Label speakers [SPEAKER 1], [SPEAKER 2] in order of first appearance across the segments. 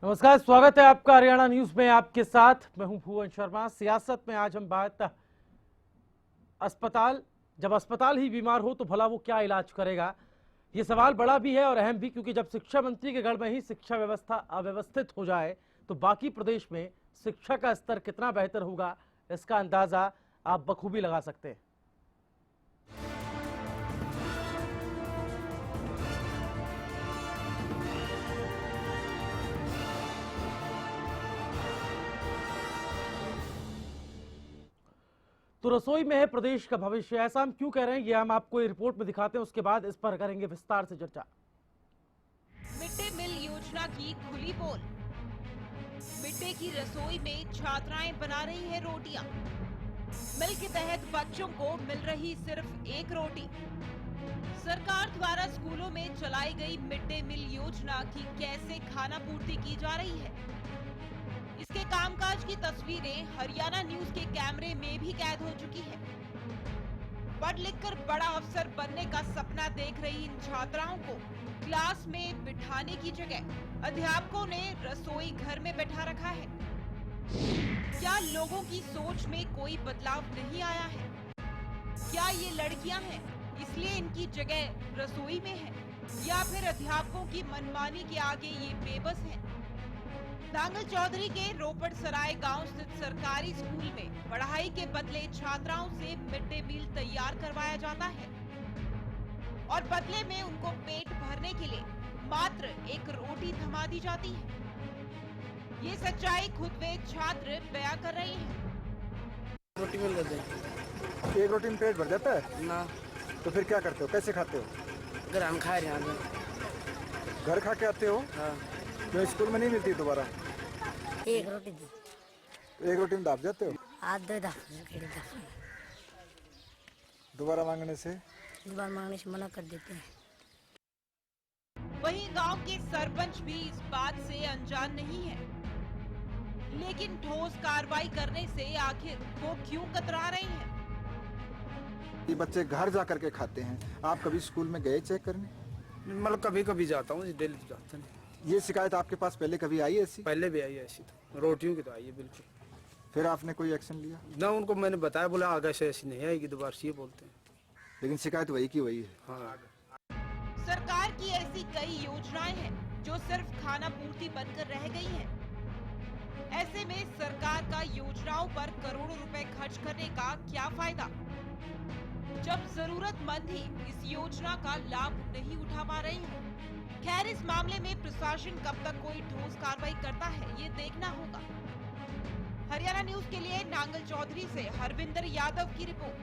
[SPEAKER 1] नमस्कार, स्वागत है आपका हरियाणा न्यूज में। आपके साथ मैं हूं भुवन शर्मा। सियासत में आज हम बात अस्पताल, जब अस्पताल ही बीमार हो तो भला वो क्या इलाज करेगा, ये सवाल बड़ा भी है और अहम भी, क्योंकि जब शिक्षा मंत्री के गढ़ में ही शिक्षा व्यवस्था अव्यवस्थित हो जाए तो बाकी प्रदेश में शिक्षा का स्तर कितना बेहतर होगा, इसका अंदाजा आप बखूबी लगा सकते हैं। तो रसोई में है प्रदेश का भविष्य, ऐसा हम क्यों कह रहे हैं ये हम आपको रिपोर्ट में दिखाते हैं, उसके बाद इस पर करेंगे विस्तार से चर्चा।
[SPEAKER 2] मिड डे मील योजना की खुली पोल। मिड डे की रसोई में छात्राएं बना रही है रोटियां। मिल के तहत बच्चों को मिल रही सिर्फ एक रोटी। सरकार द्वारा स्कूलों में चलाई गई मिड डे मील योजना की कैसे खाना पूर्ति की जा रही है, इसके कामकाज की तस्वीरें हरियाणा न्यूज के कैमरे में भी कैद हो चुकी है। पढ़ लिखकर बड़ा अफसर बनने का सपना देख रही इन छात्राओं को क्लास में बिठाने की जगह अध्यापकों ने रसोई घर में बैठा रखा है। क्या लोगों की सोच में कोई बदलाव नहीं आया है? क्या ये लड़कियां हैं इसलिए इनकी जगह रसोई में है, या फिर अध्यापकों की मनमानी के आगे ये बेबस हैं? नांगल चौधरी के रोपड़ सराय गांव स्थित सरकारी स्कूल में पढ़ाई के बदले छात्राओं से मिड डे मील तैयार करवाया जाता है और बदले में उनको पेट भरने के लिए मात्र एक रोटी थमा दी जाती है। ये सच्चाई खुद वे छात्र बयां कर रहे हैं।
[SPEAKER 3] रोटी मिल जाती है।
[SPEAKER 4] एक रोटी में पेट भर जाता है
[SPEAKER 3] ना
[SPEAKER 4] तो फिर क्या करते हो, कैसे खाते हो?
[SPEAKER 3] अगर हम खा रहे हैं
[SPEAKER 4] घर खा के आते हो?
[SPEAKER 3] हाँ।
[SPEAKER 4] जो स्कूल में नहीं मिलती दोबारा?
[SPEAKER 5] एक रोटी दी,
[SPEAKER 4] एक रोटी में दाब जाते हो?
[SPEAKER 5] आधे
[SPEAKER 4] दोबारा मांगने से?
[SPEAKER 5] दोबारा मांगने से मना कर देते हैं।
[SPEAKER 2] वहीं गांव के सरपंच भी इस बात से अनजान नहीं है, लेकिन ठोस कार्रवाई करने से आखिर वो क्यों कतरा रहे हैं?
[SPEAKER 4] ये बच्चे घर जा करके खाते हैं, आप कभी स्कूल में गए चेक करने?
[SPEAKER 3] मतलब कभी कभी जाता हूँ, डेली तो जाता नहीं।
[SPEAKER 4] ये शिकायत आपके पास पहले कभी आई ऐसी?
[SPEAKER 3] पहले भी आई है ऐसी, तो रोटियों की तो आई है बिल्कुल।
[SPEAKER 4] फिर आपने कोई एक्शन लिया?
[SPEAKER 3] ना उनको मैंने बताया, बोला आगे से ऐसी नहीं आएगी दोबारा से, ये बोलते हैं।
[SPEAKER 4] लेकिन शिकायत वही की वही है।
[SPEAKER 3] हाँ।
[SPEAKER 2] सरकार की ऐसी कई योजनाएं हैं जो सिर्फ खाना पूर्ति बनकर रह गई हैं। ऐसे में सरकार का योजनाओं पर करोड़ों रुपए खर्च करने का क्या फायदा, जब जरूरतमंद ही इस योजना का लाभ नहीं उठा पा रहे हैं? खैर, इस मामले में प्रशासन कब तक कोई ठोस कार्रवाई करता है ये देखना होगा। हरियाणा न्यूज के लिए नांगल चौधरी से हरविंदर यादव की रिपोर्ट।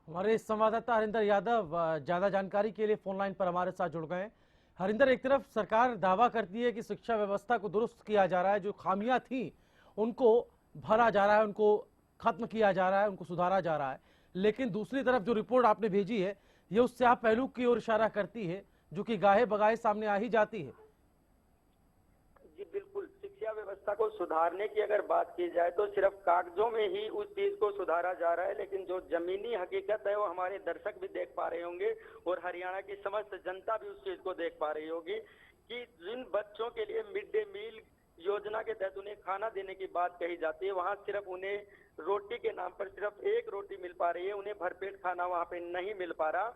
[SPEAKER 1] हमारे संवाददाता हरिंदर यादव ज्यादा जानकारी के लिए फोन लाइन पर हमारे साथ जुड़ गए हैं। हरिंदर, एक तरफ सरकार दावा करती है कि शिक्षा व्यवस्था को दुरुस्त किया जा रहा है, जो खामियां थी उनको भरा जा रहा है, उनको खत्म किया जा रहा है, उनको सुधारा जा रहा है, लेकिन दूसरी तरफ जो रिपोर्ट आपने भेजी है ये उससे आप पहलू की ओर इशारा करती है, जो कि गाहे बगाहे सामने आ ही जाती है।
[SPEAKER 6] जी बिल्कुल, शिक्षा व्यवस्था को सुधारने की अगर बात की जाए तो सिर्फ कागजों में ही उस चीज को सुधारा जा रहा है, लेकिन जो जमीनी हकीकत है वो हमारे दर्शक भी देख पा रहे होंगे और हरियाणा की समस्त जनता भी उस चीज को देख पा रही होगी कि जिन बच्चों के लिए मिड डे मील योजना के तहत उन्हें खाना देने की बात कही जाती है, वहाँ सिर्फ उन्हें रोटी के नाम पर सिर्फ एक रोटी मिल पा रही है, उन्हें भरपेट खाना वहाँ पे नहीं मिल पा रहा।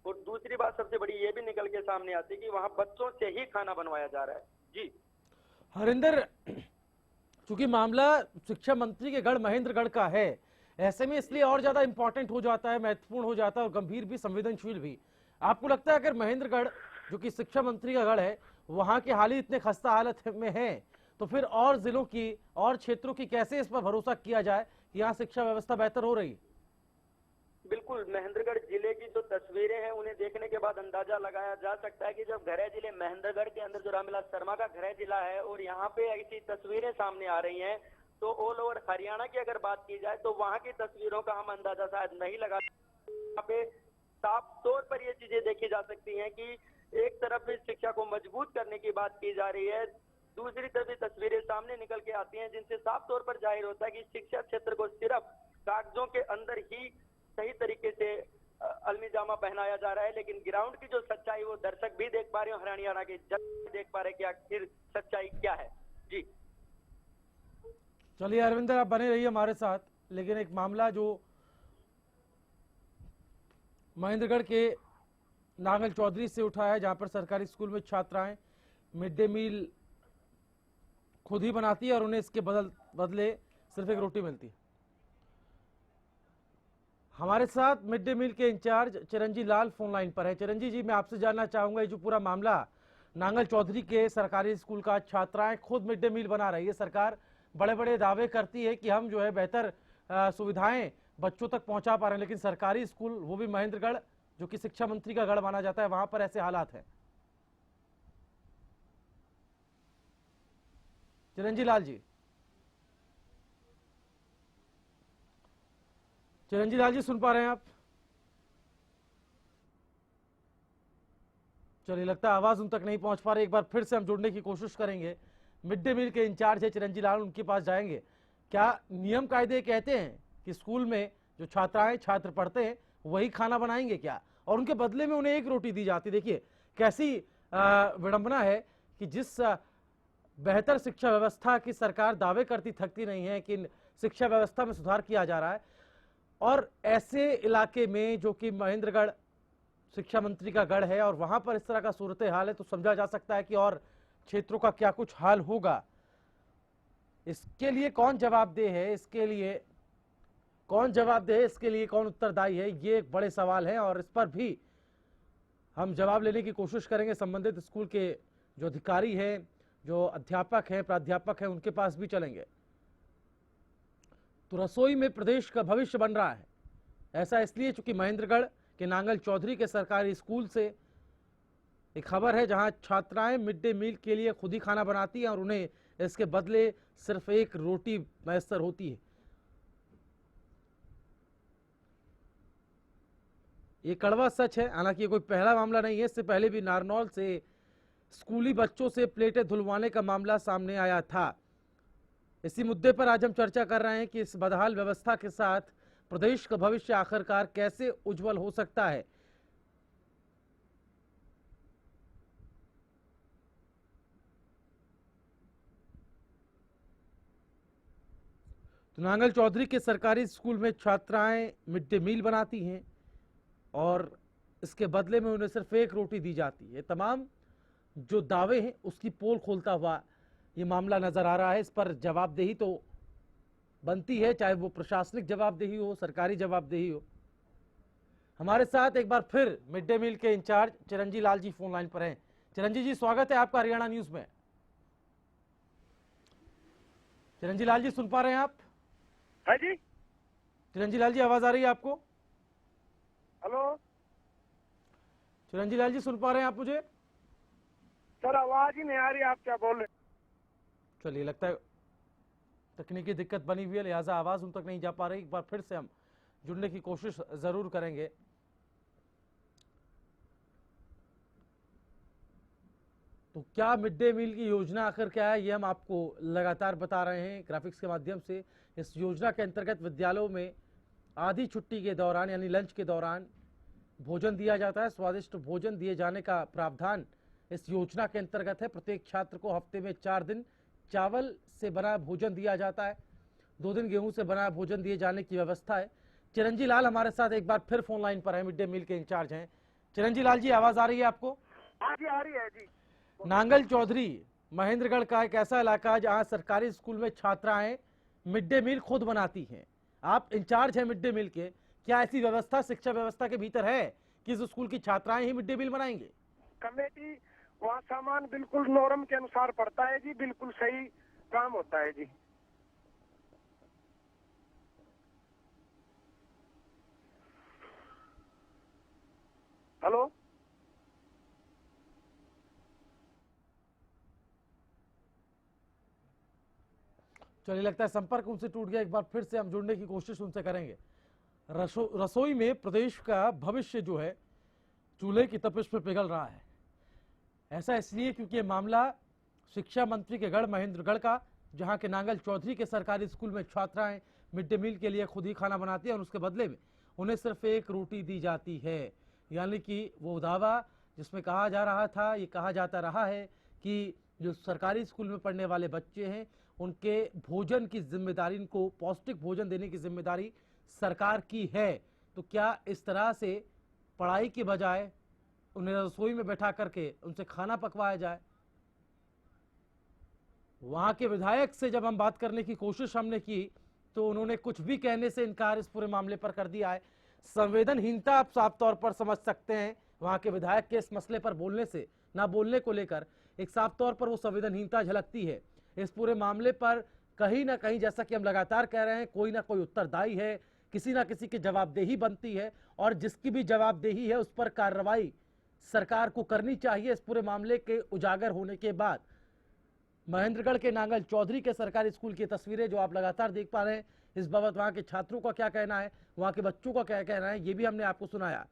[SPEAKER 6] और दूसरी बात सबसे बड़ी ये भी निकल के सामने आती है कि वहाँ बच्चों से ही खाना बनवाया जा रहा है। जी
[SPEAKER 1] हरिंदर, चूंकि मामला शिक्षा मंत्री के गढ़ महेंद्रगढ़ का है, ऐसे में इसलिए और ज्यादा इंपॉर्टेंट हो जाता है, महत्वपूर्ण हो जाता है और गंभीर भी, संवेदनशील भी। आपको लगता है अगर महेंद्रगढ़, जो कि शिक्षा मंत्री का गढ़ है, वहां के हाल ही इतने खस्ता हालत में है, तो फिर और जिलों की और क्षेत्रों की कैसे इस पर भरोसा किया जाए कि यहाँ शिक्षा व्यवस्था बेहतर हो रही है?
[SPEAKER 6] बिल्कुल, महेंद्रगढ़ जिले की जो तस्वीरें हैं उन्हें देखने के बाद अंदाजा लगाया जा सकता है कि जब घरे जिले महेंद्रगढ़ के अंदर जो रामविलास शर्मा का घरे जिला है और यहाँ पे ऐसी तस्वीरें सामने आ रही हैं, तो ऑल ओवर हरियाणा की अगर बात की जाए तो वहाँ की तस्वीरों का हम अंदाजा शायद नहीं लगा। यहाँ पे साफ तौर पर ये चीजें देखी जा सकती हैं कि एक तरफ इस शिक्षा को मजबूत करने की बात की जा रही है, दूसरी तरफ भी तस्वीरें सामने निकल के आती हैं जिनसे साफ तौर पर जाहिर होता है कि शिक्षा क्षेत्र को सिर्फ कागजों के अंदर ही सही तरीके से अलमी जामा पहनाया जा रहा है, लेकिन ग्राउंड की जो सच्चाई वो दर्शक भी देख पा रहे हैं, हरियाणा के जज भी देख पा रहे हैं कि आखिर सच्चाई क्या है। जी
[SPEAKER 1] चलिए अरविंदर, आप बने रहिए हमारे साथ। लेकिन एक मामला जो महेंद्रगढ़ के नांगल चौधरी से उठा है, जहां पर सरकारी स्कूल में छात्राएं मिड डे मील खुद ही बनाती है और उन्हें इसके बदले सिर्फ एक रोटी मिलती है। हमारे साथ मिड डे मील के in charge Chiranji Lal phone line पर है। चिरंजी जी, मैं आपसे जानना चाहूंगा, ये जो पूरा मामला नांगल चौधरी के सरकारी स्कूल का, छात्राएं खुद मिड डे मील बना रही है, सरकार बड़े बड़े दावे करती है कि हम जो है बेहतर सुविधाएं बच्चों तक पहुंचा पा रहे हैं, लेकिन सरकारी स्कूल, वो भी महेंद्रगढ़ जो कि शिक्षा मंत्री का गढ़ माना जाता है, वहां पर ऐसे हालात हैं। चिरंजी लाल जी, चिरंजी लाल जी सुन पा रहे हैं आप? चलिए, लगता है आवाज उन तक नहीं पहुंच पा रही। एक बार फिर से हम जुड़ने की कोशिश करेंगे। मिड डे मील के इंचार्ज है चिरंजी लाल, उनके पास जाएंगे। क्या नियम कायदे कहते हैं कि स्कूल में जो छात्र पढ़ते हैं वही खाना बनाएंगे क्या, और उनके बदले में उन्हें एक रोटी दी जाती? देखिए कैसी विडंबना है कि जिस बेहतर शिक्षा व्यवस्था की सरकार दावे करती थकती नहीं है कि शिक्षा व्यवस्था में सुधार किया जा रहा है, और ऐसे इलाके में जो कि महेंद्रगढ़ शिक्षा मंत्री का गढ़ है और वहां पर इस तरह का सूरत हाल है, तो समझा जा सकता है कि और क्षेत्रों का क्या कुछ हाल होगा। इसके लिए कौन जवाबदेह है, इसके लिए कौन जवाबदेह है, इसके लिए कौन उत्तरदायी है, ये एक बड़े सवाल है, और इस पर भी हम जवाब लेने की कोशिश करेंगे। संबंधित स्कूल के जो अधिकारी हैं, जो अध्यापक हैं, प्राध्यापक हैं, उनके पास भी चलेंगे। तो रसोई में प्रदेश का भविष्य बन रहा है, ऐसा इसलिए चूंकि महेंद्रगढ़ के नांगल चौधरी के सरकारी स्कूल से एक खबर है, जहां छात्राएं मिड डे मील के लिए खुद ही खाना बनाती हैं और उन्हें इसके बदले सिर्फ एक रोटी मैसर होती है। ये कड़वा सच है, हालांकि ये कोई पहला मामला नहीं है। इससे पहले भी नारनौल से स्कूली बच्चों से प्लेटें धुलवाने का मामला सामने आया था। इसी मुद्दे पर आज हम चर्चा कर रहे हैं कि इस बदहाल व्यवस्था के साथ प्रदेश का भविष्य आखिरकार कैसे उज्जवल हो सकता है। तो नांगल चौधरी के सरकारी स्कूल में छात्राएं मिड डे मील बनाती हैं और इसके बदले में उन्हें सिर्फ एक रोटी दी जाती है। तमाम जो दावे हैं उसकी पोल खोलता हुआ ये मामला नजर आ रहा है। इस पर जवाबदेही तो बनती है, चाहे वो प्रशासनिक जवाबदेही हो, सरकारी जवाबदेही हो। हमारे साथ एक बार फिर मिड डे मील के in charge Chiranji Lal ji phone line पर हैं। चिरंजी जी, स्वागत है आपका हरियाणा न्यूज में। चिरंजी लाल जी सुन पा रहे हैं आप?
[SPEAKER 7] है जी।
[SPEAKER 1] चिरंजी लाल जी, आवाज आ रही है आपको?
[SPEAKER 7] हेलो
[SPEAKER 1] चिरंजी लाल जी, सुन पा रहे हैं आप मुझे?
[SPEAKER 7] सर, आवाज ही नहीं आ रही, आप क्या बोल रहे?
[SPEAKER 1] चलिए, लगता है तकनीकी दिक्कत बनी हुई है, लिहाजा आवाज उन तक नहीं जा पा रही। एक बार फिर से हम जुड़ने की कोशिश जरूर करेंगे। तो क्या मिड डे मील की योजना आखिर क्या है, ये हम आपको लगातार बता रहे हैं ग्राफिक्स के माध्यम से। इस योजना के अंतर्गत विद्यालयों में आधी छुट्टी के दौरान यानी लंच के दौरान भोजन दिया जाता है। स्वादिष्ट भोजन दिए जाने का प्रावधान इस योजना के अंतर्गत है। प्रत्येक छात्र को हफ्ते में 4 दिन चावल से बना भोजन दिया जाता है, 2 दिन गेहूं से बना भोजन दिए जाने की व्यवस्था है। चिरंजी लाल हमारे साथ एक बार फिर फोन लाइन पर है, मिड डे मील के इंचार्ज हैं। चिरंजी लाल जी, आवाज आ रही है आपको?
[SPEAKER 7] हाँ जी, आ रही है जी।
[SPEAKER 1] नांगल चौधरी महेंद्रगढ़ का एक ऐसा इलाका जहां सरकारी स्कूल में छात्राएं मिड डे मील खुद बनाती हैं। आप इंचार्ज हैं मिड डे मील के, क्या ऐसी व्यवस्था शिक्षा व्यवस्था के भीतर है कि इस स्कूल की छात्राएं ही मिड डे मील बनाएंगे?
[SPEAKER 7] कमेटी वहाँ सामान बिल्कुल नॉर्म के अनुसार पड़ता है जी, बिल्कुल सही काम होता है जी। हेलो
[SPEAKER 1] चलिए, लगता है संपर्क उनसे टूट गया। एक बार फिर से हम जुड़ने की कोशिश उनसे करेंगे। रसोई में प्रदेश का भविष्य जो है चूल्हे की तपिश पर पिघल रहा है। ऐसा इसलिए क्योंकि ये मामला शिक्षा मंत्री के गढ़ महेंद्रगढ़ का, जहां के नांगल चौधरी के सरकारी स्कूल में छात्राएं मिड डे मील के लिए खुद ही खाना बनाती हैं और उसके बदले में उन्हें सिर्फ एक रोटी दी जाती है। यानी कि वो दावा जिसमें कहा जा रहा था, ये कहा जाता रहा है कि जो सरकारी स्कूल में पढ़ने वाले बच्चे हैं उनके भोजन की जिम्मेदारी, उनको पौष्टिक भोजन देने की जिम्मेदारी सरकार की है। तो क्या इस तरह से पढ़ाई के बजाय उन्हें रसोई में बैठा करके उनसे खाना पकवाया जाए? वहां के विधायक से जब हम बात करने की कोशिश हमने की तो उन्होंने कुछ भी कहने से इनकार इस पूरे मामले पर कर दिया है। संवेदनहीनता आप साफ तौर पर समझ सकते हैं वहां के विधायक के इस मसले पर बोलने से, ना बोलने को लेकर एक साफ तौर पर वो संवेदनहीनता झलकती है। इस पूरे मामले पर कहीं ना कहीं, जैसा कि हम लगातार कह रहे हैं, कोई ना कोई उत्तरदायी है, किसी ना किसी की जवाबदेही बनती है और जिसकी भी जवाबदेही है उस पर कार्रवाई सरकार को करनी चाहिए। इस पूरे मामले के उजागर होने के बाद महेंद्रगढ़ के नांगल चौधरी के सरकारी स्कूल की तस्वीरें जो आप लगातार देख पा रहे हैं, इस बाबत वहां के छात्रों का क्या कहना है, वहां के बच्चों का क्या कहना है, ये भी हमने आपको सुनाया।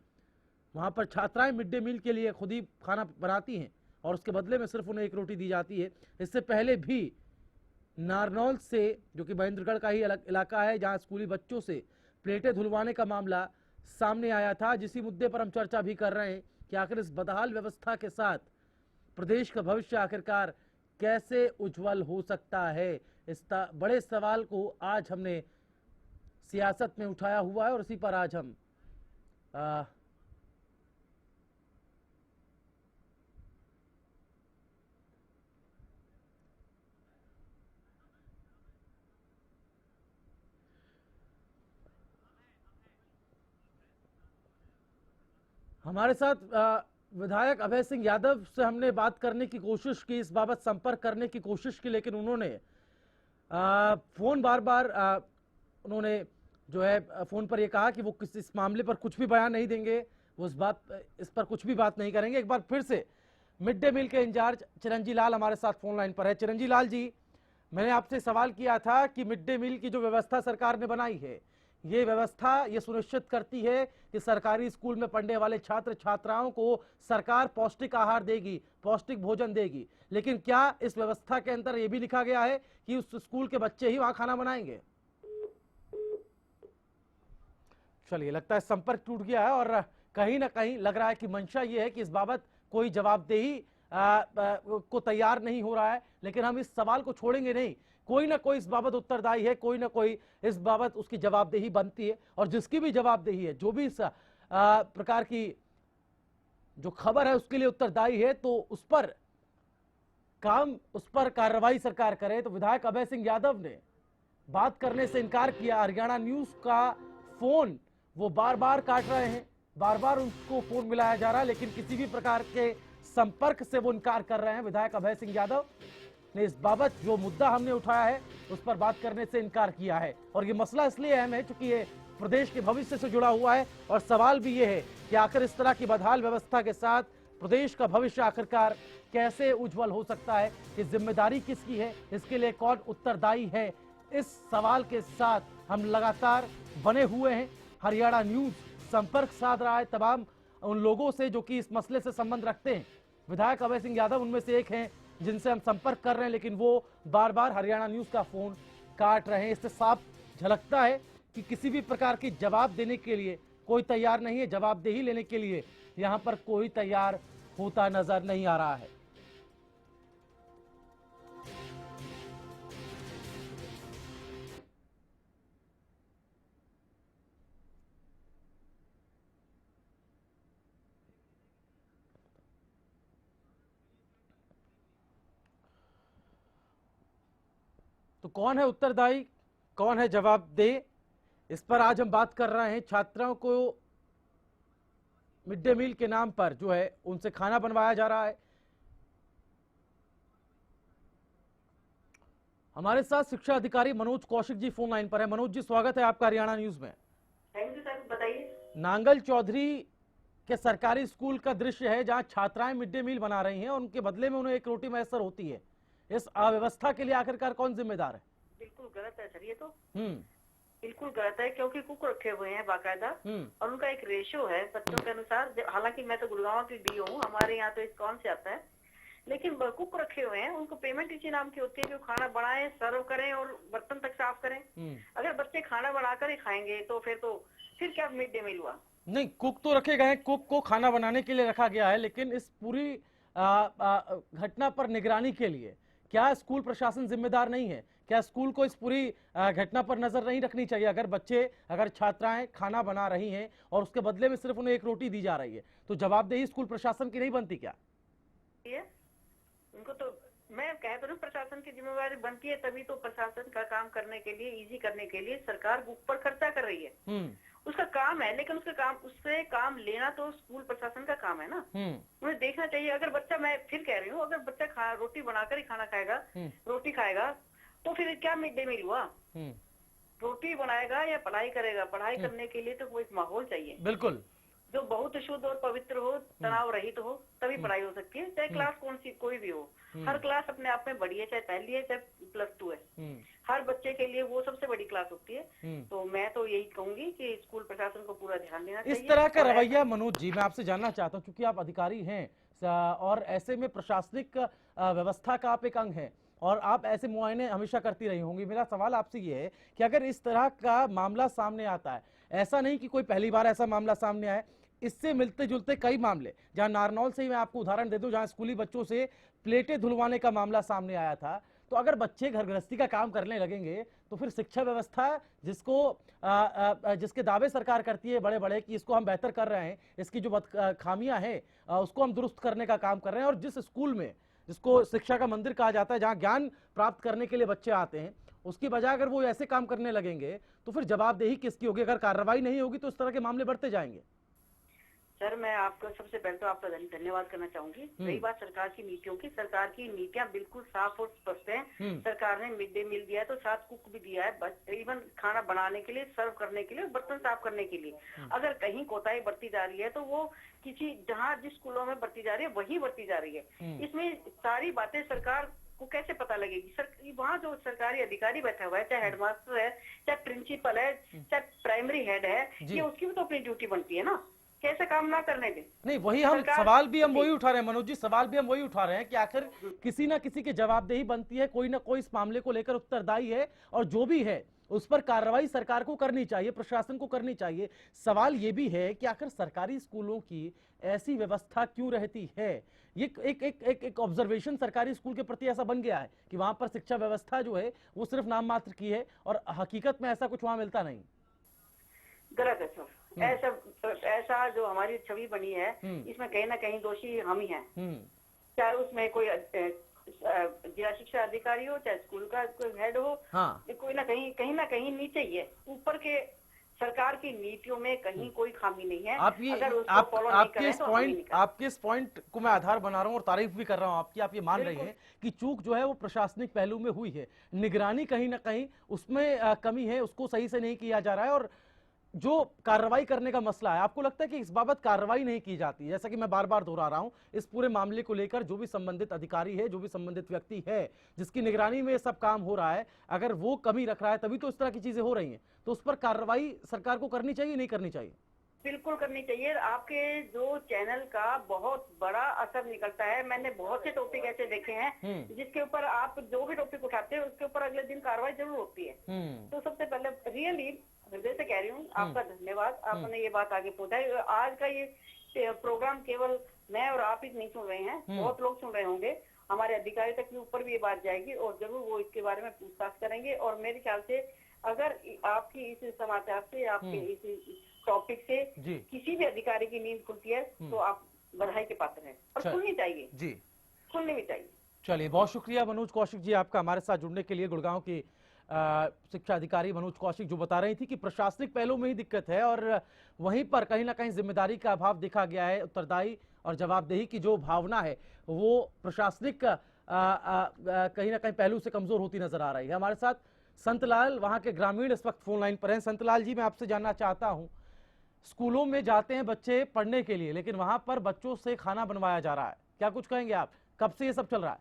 [SPEAKER 1] वहां पर छात्राएं मिड डे मील के लिए खुद ही खाना बनाती हैं और उसके बदले में सिर्फ उन्हें एक रोटी दी जाती है। इससे पहले भी नारनौल से, जो कि महेंद्रगढ़ का ही अलग इलाका है, जहां स्कूली बच्चों से प्लेटें धुलवाने का मामला सामने आया था, जिसी मुद्दे पर हम चर्चा भी कर रहे हैं कि आखिर इस बदहाल व्यवस्था के साथ प्रदेश का भविष्य आखिरकार कैसे उज्जवल हो सकता है। इस बड़े सवाल को आज हमने सियासत में उठाया हुआ है और इसी पर आज हम हमारे साथ विधायक अभय सिंह यादव से हमने बात करने की कोशिश की, इस बाबत संपर्क करने की कोशिश की, लेकिन उन्होंने फोन बार बार उन्होंने जो है फोन पर ये कहा कि वो इस मामले पर कुछ भी बयान नहीं देंगे, वो इस पर कुछ भी बात नहीं करेंगे। एक बार फिर से मिड डे मील के इंचार्ज चिरंजी लाल हमारे साथ फोन लाइन पर है। चिरंजी लाल जी, मैंने आपसे सवाल किया था कि मिड डे मील की जो व्यवस्था सरकार ने बनाई है, ये व्यवस्था ये सुनिश्चित करती है कि सरकारी स्कूल में पढ़ने वाले छात्र छात्राओं को सरकार पौष्टिक आहार देगी, पौष्टिक भोजन देगी, लेकिन क्या इस व्यवस्था के अंदर ये भी लिखा गया है कि उस स्कूल के बच्चे ही वहां खाना बनाएंगे? चलिए, लगता है संपर्क टूट गया है और कहीं ना कहीं लग रहा है कि मंशा ये है कि इस बाबत कोई जवाबदेही को तैयार नहीं हो रहा है। लेकिन हम इस सवाल को छोड़ेंगे नहीं, कोई ना कोई इस बाबत उत्तरदायी है, कोई ना कोई इस बाबत उसकी जवाबदेही बनती है और जिसकी भी जवाबदेही है, जो भी इस प्रकार की जो खबर है उसके लिए उत्तरदायी है, तो उस पर कार्रवाई सरकार करे। तो विधायक अभय सिंह यादव ने बात करने से इनकार किया। हरियाणा न्यूज का फोन वो बार बार काट रहे हैं, बार बार उनको फोन मिलाया जा रहा है, लेकिन किसी भी प्रकार के संपर्क से वो इनकार कर रहे हैं। विधायक अभय सिंह यादव ने इस बाबत जो मुद्दा हमने उठाया है उस पर बात करने से इनकार किया है और ये मसला इसलिए अहम है क्योंकि ये प्रदेश के भविष्य से जुड़ा हुआ है और सवाल भी ये है कि आखिर इस तरह की बदहाल व्यवस्था के साथ प्रदेश का भविष्य आखिरकार कैसे उज्जवल हो सकता है, ये जिम्मेदारी किसकी है, इसके लिए कौन उत्तरदायी है। इस सवाल के साथ हम लगातार बने हुए हैं। हरियाणा न्यूज संपर्क साध रहा है तमाम उन लोगों से जो कि इस मसले से संबंध रखते हैं। विधायक अभय सिंह यादव उनमें से एक हैं जिनसे हम संपर्क कर रहे हैं, लेकिन वो बार बार हरियाणा न्यूज का फोन काट रहे हैं। इससे साफ झलकता है कि किसी भी प्रकार की जवाब देने के लिए कोई तैयार नहीं है, जवाबदेही लेने के लिए यहां पर कोई तैयार होता नजर नहीं आ रहा है। तो कौन है उत्तरदायी, कौन है जवाबदेह, इस पर आज हम बात कर रहे हैं। छात्राओं को मिड डे मील के नाम पर जो है उनसे खाना बनवाया जा रहा है। हमारे साथ शिक्षा अधिकारी मनोज कौशिक जी फोन लाइन पर है। मनोज जी, स्वागत है आपका हरियाणा न्यूज में।
[SPEAKER 8] थैंक यू सर, बताइए।
[SPEAKER 1] नांगल चौधरी के सरकारी स्कूल का दृश्य है जहां छात्राएं मिड डे मील बना रही हैं और उनके बदले में उन्हें एक रोटी मैसर होती है। इस अव्यवस्था के लिए आखिरकार कौन जिम्मेदार है?
[SPEAKER 8] बिल्कुल गलत है सर, ये तो बिल्कुल गलत है, क्योंकि कुक रखे हुए हैं बाकायदा और उनका एक रेशियो है बच्चों के अनुसार। हालांकि मैं तो गुड़गांव की डी हूँ, हमारे यहाँ तो इस कौन से आता है, लेकिन कुक रखे हुए हैं, उनको पेमेंट इसी नाम की होती है, जो खाना बनाए, सर्व करें और बर्तन तक साफ करें। अगर बच्चे खाना बनाकर ही खाएंगे तो फिर क्या मिड डे मील हुआ?
[SPEAKER 1] नहीं, कुक तो रखे गए हैं, कुक को खाना बनाने के लिए रखा गया है, लेकिन इस पूरी घटना पर निगरानी के लिए क्या स्कूल प्रशासन जिम्मेदार नहीं है? क्या स्कूल को इस पूरी घटना पर नजर नहीं रखनी चाहिए? अगर छात्राएं खाना बना रही हैं और उसके बदले में सिर्फ उन्हें एक रोटी दी जा रही है, तो जवाबदेही स्कूल प्रशासन की नहीं बनती क्या?
[SPEAKER 8] उनको तो मैं कह तो प्रशासन की जिम्मेवारी बनती है, तभी तो प्रशासन का काम करने के लिए, इजी करने के लिए सरकार बुक पर खर्चा कर रही है। उसका काम है, लेकिन उससे काम लेना तो स्कूल प्रशासन का काम है ना। उन्हें देखना चाहिए। अगर बच्चा, मैं फिर कह रही हूँ, अगर बच्चा रोटी बनाकर ही खाना खाएगा, रोटी खाएगा, तो फिर क्या मिड डे मील हुआ? रोटी बनाएगा या पढ़ाई करेगा? पढ़ाई करने के लिए तो कोई एक माहौल चाहिए,
[SPEAKER 1] बिल्कुल,
[SPEAKER 8] जो बहुत शुद्ध और पवित्र हो, तनाव रहित हो, तभी पढ़ाई हो सकती है। चाहे क्लास कोई भी हो, हर क्लास अपने आप में बड़ी है, चाहे पहली है चाहे +2 है, हर बच्चे के लिए वो सबसे बड़ी क्लास होती है। तो मैं तो यही कहूंगी कि स्कूल प्रशासन को पूरा ध्यान देना चाहिए।
[SPEAKER 1] इस तरह का रवैया मनोज जी, मैं आपसे जानना चाहता हूँ, क्योंकि आप अधिकारी हैं और ऐसे में प्रशासनिक व्यवस्था का आप एक अंग हैं और आप ऐसे मुआयने हमेशा करती रही होंगी। मेरा सवाल आपसे ये है कि अगर इस तरह का मामला सामने आता है, ऐसा नहीं कि कोई पहली बार ऐसा मामला सामने आए, इससे मिलते जुलते कई मामले, जहां नारनौल से ही मैं आपको उदाहरण दे दूं, जहां स्कूली बच्चों से प्लेटें धुलवाने का मामला सामने आया था, तो अगर बच्चे घर गृहस्थी का काम करने लगेंगे तो फिर शिक्षा व्यवस्था जिसके दावे सरकार करती है बड़े बड़े कि इसको हम बेहतर कर रहे हैं, इसकी जो खामियां हैं उसको हम दुरुस्त करने का काम कर रहे हैं, और जिस स्कूल में, जिसको शिक्षा का मंदिर कहा जाता है, जहां ज्ञान प्राप्त करने के लिए बच्चे आते हैं, उसकी बजाय अगर वो ऐसे काम करने लगेंगे तो फिर जवाबदेही किसकी होगी? अगर कार्रवाई नहीं होगी तो इस तरह के मामले बढ़ते जाएंगे।
[SPEAKER 8] सर, मैं आपको सबसे पहले तो आपका धन्यवाद करना चाहूंगी। रही बात सरकार की नीतियों की, सरकार की नीतियां बिल्कुल साफ और स्पष्ट हैं। सरकार ने मिड डे मील दिया है, तो साथ कुक भी दिया है, इवन खाना बनाने के लिए, सर्व करने के लिए, बर्तन साफ करने के लिए। अगर कहीं कोताही बरती जा रही है तो वो जहाँ जिस स्कूलों में बरती जा रही है वही बरती जा रही है। इसमें सारी बातें सरकार को कैसे पता लगेगी? वहाँ जो सरकारी अधिकारी बैठा हुआ है, चाहे हेडमास्टर है, चाहे प्रिंसिपल है, चाहे प्राइमरी हेड है, ये उसकी भी तो अपनी ड्यूटी बनती है ना, कैसे काम ना करने दें।
[SPEAKER 1] नहीं, वही हम सवाल भी हम वही उठा रहे हैं मनोज जी, सवाल भी हम वही उठा रहे हैं कि आखिर किसी ना किसी की जवाबदेही बनती है, कोई ना कोई इस मामले को लेकर उत्तरदायी है, और जो भी है उस पर कार्रवाई सरकार को करनी चाहिए, प्रशासन को करनी चाहिए। सवाल ये भी है कि आखिर सरकारी स्कूलों की ऐसी व्यवस्था क्यों रहती है? ये एक ऑब्जर्वेशन सरकारी स्कूल के प्रति ऐसा बन गया है कि वहां पर शिक्षा व्यवस्था जो है वो सिर्फ नाम मात्र की है और हकीकत में ऐसा कुछ वहां मिलता नहीं।
[SPEAKER 8] गलत है सर। ऐसा जो हमारी छवि बनी है, इसमें कहीं ना कहीं दोषी हम ही हैं। चाहे उसमें कोई जिला शिक्षा अधिकारी हो, चाहे स्कूल का कोई हेड हो, कोई ना कहीं नीचे ही है। ऊपर के सरकार की नीतियों में कहीं कोई खामी नहीं है।
[SPEAKER 1] आपके इस पॉइंट को मैं आधार बना रहा हूँ और तारीफ भी कर रहा हूँ आपकी। आप ये मान रही हैं कि चूक जो है वो प्रशासनिक पहलू में हुई है, निगरानी कहीं ना कहीं उसमें कमी है, उसको सही से नहीं किया जा रहा है, और जो कार्रवाई करने का मसला है, आपको लगता है कि इस बाबत कार्रवाई नहीं की जाती? जैसा कि मैं बार बार दोहरा रहा हूं, इस पूरे मामले को लेकर जो भी संबंधित अधिकारी है, जो भी संबंधित व्यक्ति है, जिसकी निगरानी में ये सब काम हो रहा है, अगर वो कमी रख रहा है तभी तो इस तरह की चीजें हो रही हैं, तो उस पर कार्रवाई सरकार को करनी चाहिए, नहीं करनी चाहिए?
[SPEAKER 8] बिल्कुल करनी चाहिए। आपके जो चैनल का बहुत बड़ा असर निकलता है। मैंने बहुत से टॉपिक ऐसे देखे हैं जिसके ऊपर आप जो भी टॉपिक उठाते हैं उसके ऊपर अगले दिन कार्रवाई जरूर होती है। तो सबसे पहले रियली हृदय से कह रही हूँ, आपका धन्यवाद, आपने ये बात आगे पहुंचाई। आज का ये प्रोग्राम केवल मैं और आप ही नहीं सुन रहे हैं, बहुत लोग सुन रहे होंगे। हमारे अधिकारी तक भी ऊपर भी ये बात जाएगी और जरूर वो इसके बारे में पूछताछ करेंगे। और मेरे ख्याल से अगर आपकी इस समाचार से, आपके इस टॉपिक से किसी भी अधिकारी की नींद खुलती है तो आप बधाई के पात्र हैं, और खुलनी चाहिए जी, खुलनी भी चाहिए।
[SPEAKER 1] चलिए, बहुत शुक्रिया मनोज कौशिक जी आपका हमारे साथ जुड़ने के लिए। गुड़गांव की शिक्षा अधिकारी मनोज कौशिक जो बता रही थी कि प्रशासनिक पहलू में ही दिक्कत है और वहीं पर कहीं ना कहीं जिम्मेदारी का अभाव देखा गया है। उत्तरदायी और जवाबदेही की जो भावना है वो प्रशासनिक कहीं ना कहीं पहलू से कमजोर होती नजर आ रही है। हमारे साथ संतलाल वहां के ग्रामीण इस वक्त फोन लाइन पर हैं। संतलाल जी, मैं आपसे जानना चाहता हूं, स्कूलों में जाते हैं बच्चे पढ़ने के लिए, लेकिन वहां पर बच्चों से खाना बनवाया जा रहा है, क्या कुछ कहेंगे आप? कब से ये सब चल रहा है?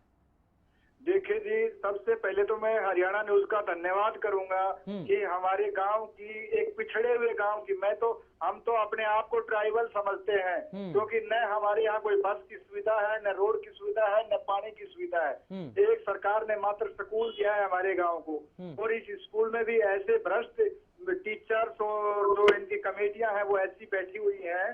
[SPEAKER 9] देखिए जी, सबसे पहले तो मैं हरियाणा न्यूज का धन्यवाद करूंगा कि हमारे गांव की, एक पिछड़े हुए गांव की, हम तो अपने आप को ट्राइबल समझते हैं, क्योंकि न हमारे यहाँ कोई बस की सुविधा है, न रोड की सुविधा है, न पानी की सुविधा है। एक सरकार ने मात्र स्कूल दिया है हमारे गाँव को, और इस स्कूल में भी ऐसे भ्रष्ट टीचर्स और जो इनकी कमेटियां हैं वो ऐसी बैठी हुई हैं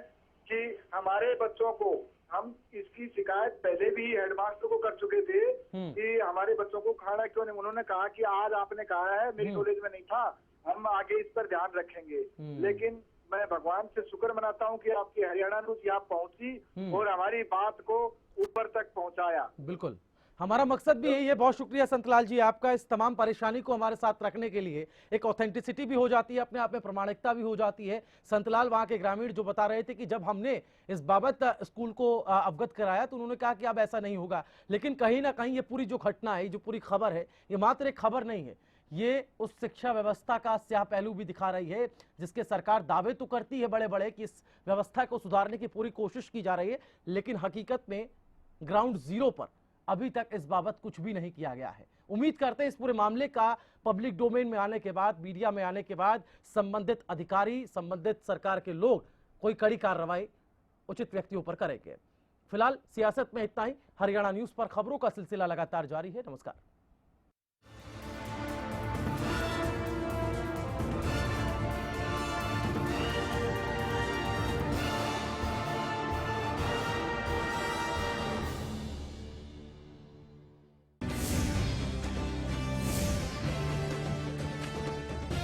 [SPEAKER 9] कि हमारे बच्चों को, हम इसकी शिकायत पहले भी हेडमास्टर को कर चुके थे कि हमारे बच्चों को खाना क्यों नहीं। उन्होंने कहा कि आज आपने कहा है, मेरी नॉलेज में नहीं था, हम आगे इस पर ध्यान रखेंगे। लेकिन मैं भगवान से शुक्र मनाता हूं कि आपकी हरियाणा न्यूज यहाँ पहुंची और हमारी बात को ऊपर तक पहुंचाया।
[SPEAKER 1] बिल्कुल, हमारा मकसद भी यही है। बहुत शुक्रिया संतलाल जी आपका, इस तमाम परेशानी को हमारे साथ रखने के लिए। एक ऑथेंटिसिटी भी हो जाती है, अपने आप में प्रमाणिकता भी हो जाती है। संतलाल वहां के ग्रामीण जो बता रहे थे कि जब हमने इस बाबत स्कूल को अवगत कराया तो उन्होंने कहा कि अब ऐसा नहीं होगा। लेकिन कहीं ना कहीं ये पूरी जो घटना है, जो पूरी खबर है, ये मात्र एक खबर नहीं है, ये उस शिक्षा व्यवस्था का स्याह पहलू भी दिखा रही है, जिसके सरकार दावे तो करती है बड़े बड़े कि इस व्यवस्था को सुधारने की पूरी कोशिश की जा रही है, लेकिन हकीकत में ग्राउंड जीरो पर अभी तक इस बाबत कुछ भी नहीं किया गया है। उम्मीद करते हैं इस पूरे मामले का पब्लिक डोमेन में आने के बाद, मीडिया में आने के बाद संबंधित अधिकारी, संबंधित सरकार के लोग कोई कड़ी कार्रवाई उचित व्यक्तियों पर करेंगे। फिलहाल सियासत में इतना ही। हरियाणा न्यूज पर खबरों का सिलसिला लगातार जारी है। नमस्कार।